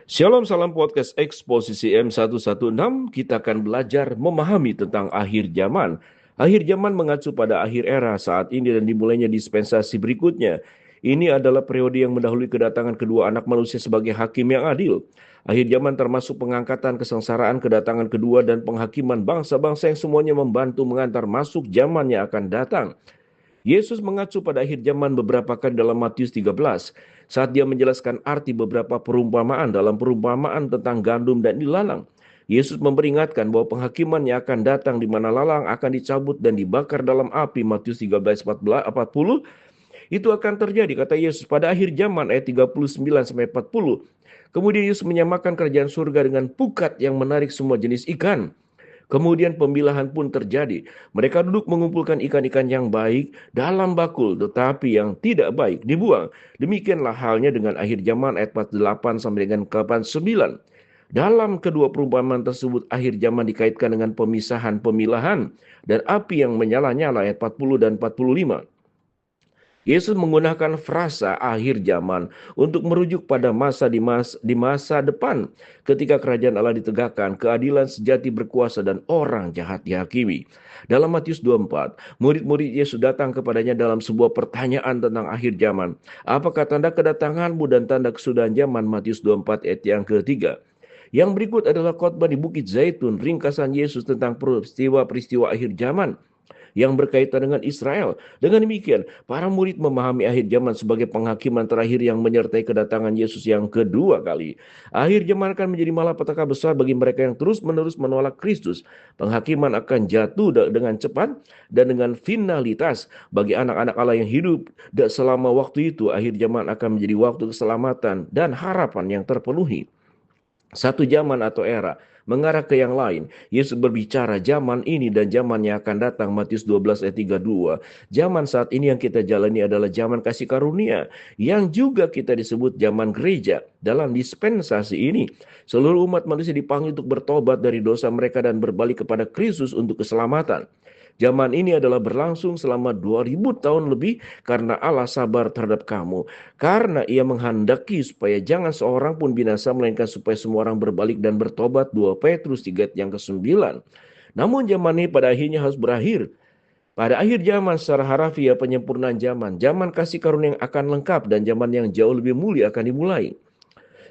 Shalom, salam podcast Eksposisi M116. Kita akan belajar memahami tentang akhir zaman. Akhir zaman mengacu pada akhir era saat ini dan dimulainya dispensasi berikutnya. Ini adalah periode yang mendahului kedatangan kedua anak manusia sebagai hakim yang adil. Akhir zaman termasuk pengangkatan kesengsaraan, kedatangan kedua, dan penghakiman bangsa-bangsa yang semuanya membantu mengantar masuk zaman yang akan datang. Yesus mengacu pada akhir zaman beberapa kali dalam Matius 13 saat dia menjelaskan arti beberapa perumpamaan dalam perumpamaan tentang gandum dan ilalang. Yesus memperingatkan bahwa penghakiman yang akan datang di mana lalang akan dicabut dan dibakar dalam api. Matius 13:40 itu akan terjadi, kata Yesus, pada akhir zaman ayat 39-40. Kemudian Yesus menyamakan kerajaan surga dengan pukat yang menarik semua jenis ikan. Kemudian pemilahan pun terjadi. Mereka duduk mengumpulkan ikan-ikan yang baik dalam bakul, tetapi yang tidak baik dibuang. Demikianlah halnya dengan akhir zaman ayat 48 sampai dengan 89. Dalam kedua perumpamaan tersebut, akhir zaman dikaitkan dengan pemisahan, pemilahan, dan api yang menyala-nyala ayat 40 dan 45. Yesus menggunakan frasa akhir zaman untuk merujuk pada di masa depan ketika kerajaan Allah ditegakkan, keadilan sejati berkuasa dan orang jahat dihakimi. Dalam Matius 24, murid-murid Yesus datang kepadanya dalam sebuah pertanyaan tentang akhir zaman. Apakah tanda kedatanganmu dan tanda kesudahan zaman? Matius 24 ayat yang ketiga. Yang berikut adalah khotbah di Bukit Zaitun, ringkasan Yesus tentang peristiwa-peristiwa akhir zaman yang berkaitan dengan Israel. Dengan demikian, para murid memahami akhir zaman sebagai penghakiman terakhir yang menyertai kedatangan Yesus yang kedua kali. Akhir zaman akan menjadi malapetaka besar bagi mereka yang terus-menerus menolak Kristus. Penghakiman akan jatuh dengan cepat dan dengan finalitas bagi anak-anak Allah yang hidup selama waktu itu. Akhir zaman akan menjadi waktu keselamatan dan harapan yang terpenuhi. Satu zaman atau era mengarah ke yang lain. Yesus berbicara zaman ini dan zaman yang akan datang. Matius 12 ayat 32. Zaman saat ini yang kita jalani adalah zaman kasih karunia, yang juga kita disebut zaman gereja. Dalam dispensasi ini, seluruh umat manusia dipanggil untuk bertobat dari dosa mereka dan berbalik kepada Kristus untuk keselamatan. Zaman ini adalah berlangsung selama 2000 tahun lebih karena Allah sabar terhadap kamu. Karena ia menghendaki supaya jangan seorang pun binasa, melainkan supaya semua orang berbalik dan bertobat. 2 Petrus 3 yang ke-9. Namun zaman ini pada akhirnya harus berakhir. Pada akhir zaman secara harafiah penyempurnaan zaman. Zaman kasih karunia yang akan lengkap dan zaman yang jauh lebih mulia akan dimulai.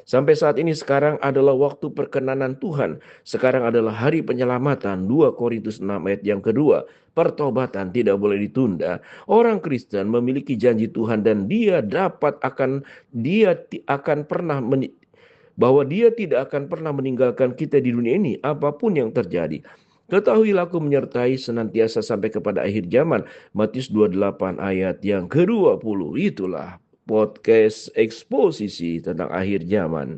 Sampai saat ini sekarang adalah waktu perkenanan Tuhan. Sekarang adalah hari penyelamatan. 2 Korintus 6 ayat yang kedua. Pertobatan tidak boleh ditunda. Orang Kristen memiliki janji Tuhan dan dia akan pernah bahwa dia tidak akan pernah meninggalkan kita di dunia ini apapun yang terjadi. Ketahuilah aku menyertai senantiasa sampai kepada akhir zaman. Matius 28 ayat yang ke-20. Itulah podcast eksposisi tentang akhir zaman.